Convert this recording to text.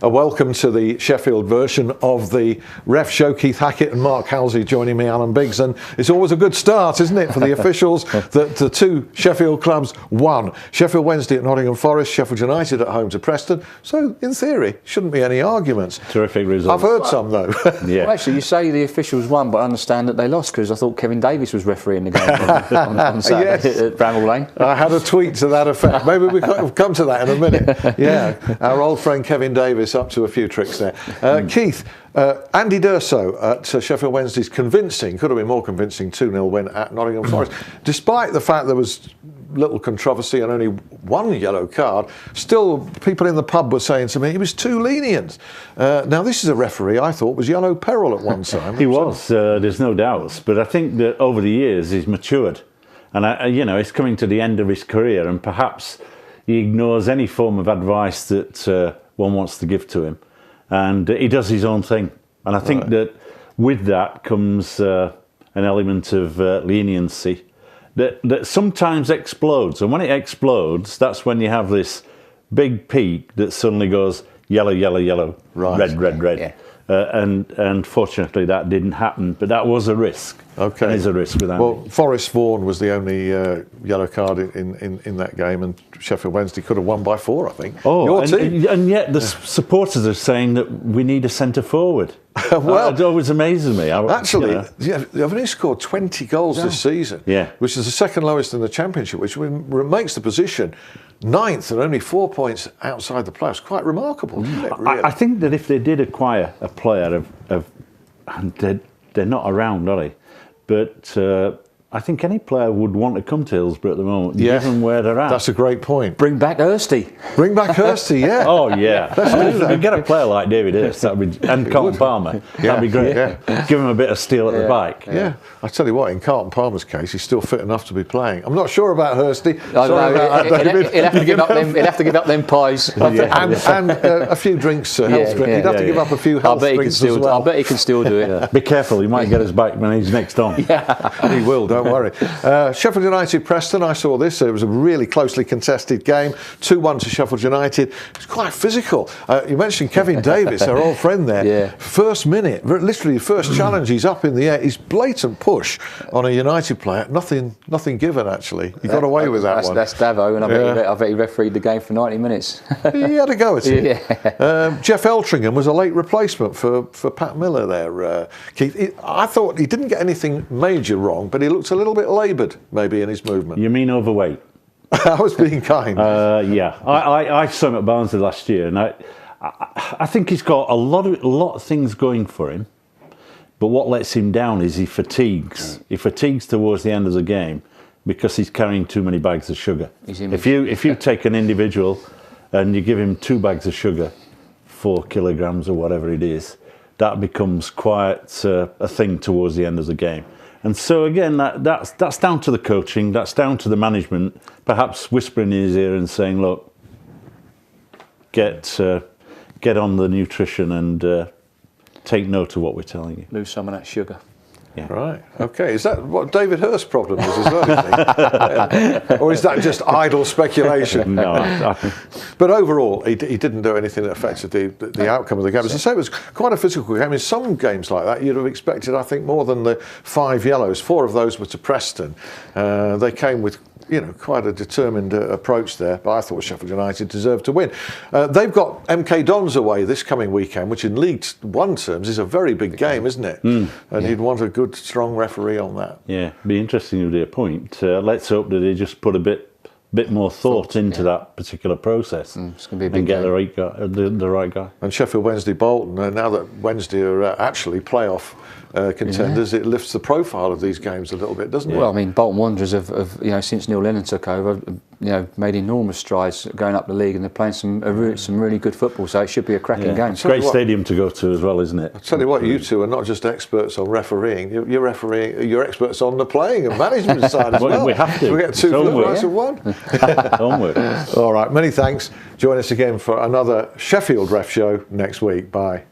welcome to the Sheffield version of the Ref Show. Keith Hackett and Mark Halsey joining me, Alan Biggs, and it's always a good start, isn't it, for the officials that the two Sheffield clubs won. Sheffield Wednesday at Nottingham Forest, Sheffield United at home to Preston. So, in theory, shouldn't be any arguments. Terrific result. I've heard some, though. Yeah. Well, actually, you say the officials won, but I understand that they lost because I thought Kevin Davis was refereeing the game on Saturday at Bramall Lane. I had a tweet to that effect. Maybe we'll come to that in a minute. Yeah, our old friend Kevin Davis up to a few tricks there. Keith, Andy D'Urso at Sheffield Wednesday's convincing, could have been more convincing, 2-0 win at Nottingham Forest. Despite the fact there was little controversy and only one yellow card, still people in the pub were saying to me he was too lenient. Now this is a referee I thought was yellow peril at one time. He was, there's no doubts, but I think that over the years he's matured, and you know, he's coming to the end of his career, and perhaps he ignores any form of advice that one wants to give to him, and he does his own thing. And I think that with that comes an element of leniency that sometimes explodes. And when it explodes, that's when you have this big peak that suddenly goes yellow, yellow, yellow, red, red, red. Yeah. And fortunately that didn't happen, but that was a risk. Okay, it is a risk with Andy. Well, Forrest Vaughan was the only yellow card in that game, and Sheffield Wednesday could have won by 4, I think. Oh, your team. And yet the supporters are saying that we need a centre forward. Well, it always amazes me. Actually, they've only scored 20 goals this season, which is the second lowest in the Championship, which makes the position 9th and only 4 points outside the playoffs. Quite remarkable, isn't it? Really? I think that if they did acquire a player and they're not around, are they? But I think any player would want to come to Hillsborough at the moment, given where they're at. That's a great point. Bring back Halsey. Bring back Halsey, yeah. Oh, yeah. Let's do that. Get a player like David Hurst, and Carlton Palmer. That'd be great. Yeah. Give him a bit of steel at the back. Yeah. I tell you what, in Carlton Palmer's case, he's still fit enough to be playing. I'm not sure about Hursty. He'll have to give up them pies. And a few drinks. He'd have to give up a few health drinks as well. I bet he can still do it. Be careful, he might get us back when he's next on. He will, don't worry. Sheffield United Preston, I saw this. It was a really closely contested game. 2-1 to Sheffield United. It was quite physical. You mentioned Kevin Davis, our old friend there. Yeah. First minute, literally first challenge, he's up in the air. His blatant push on a United player. Nothing given, actually. He got away with that one. That's Davo, and I bet he refereed the game for 90 minutes. He had a go at it. Jeff Eltringham was a late replacement for Pat Miller there, Keith. I thought he didn't get anything major wrong, but he looked a little bit laboured, maybe, in his movement. You mean overweight? I was being kind. I saw him at Barnsley last year, and I think he's got a lot of things going for him. But what lets him down is he fatigues. He fatigues towards the end of the game because he's carrying too many bags of sugar. If you take an individual and you give him 2 bags of sugar, 4 kilograms or whatever it is, that becomes quite a thing towards the end of the game. And so again, that's down to the coaching, that's down to the management, perhaps whispering in his ear and saying, look, get on the nutrition and take note of what we're telling you. Lose some of that sugar. Yeah. Right. Okay. Is that what David Hurst's problem is as well? Isn't he? Or is that just idle speculation? No. But overall, he didn't do anything that affected the outcome of the game. As I say, it was quite a physical game. In some games like that, you'd have expected, I think, more than the 5 yellows. 4 of those were to Preston. They came with quite a determined approach there, but I thought Sheffield United deserved to win. They've got MK Dons away this coming weekend, which in League One terms is a very big game, isn't it? And you'd want a good, strong referee on that. Yeah, it'd be interesting to do a point. Let's hope that they just put a bit more thought into that particular process it's gonna be a big and get game. the right guy. And Sheffield Wednesday Bolton, now that Wednesday are actually playoff contenders, it lifts the profile of these games a little bit, doesn't it? Well, I mean, Bolton Wanderers have since Neil Lennon took over, made enormous strides going up the league, and they're playing some really good football. So it should be a cracking game. It's a great stadium to go to as well, isn't it? I'll tell you what, you two are not just experts on refereeing. You're refereeing. You're experts on the playing and management side as well. We have to. So we get 2 for the price of 1. Homework. All right. Many thanks. Join us again for another Sheffield Ref Show next week. Bye.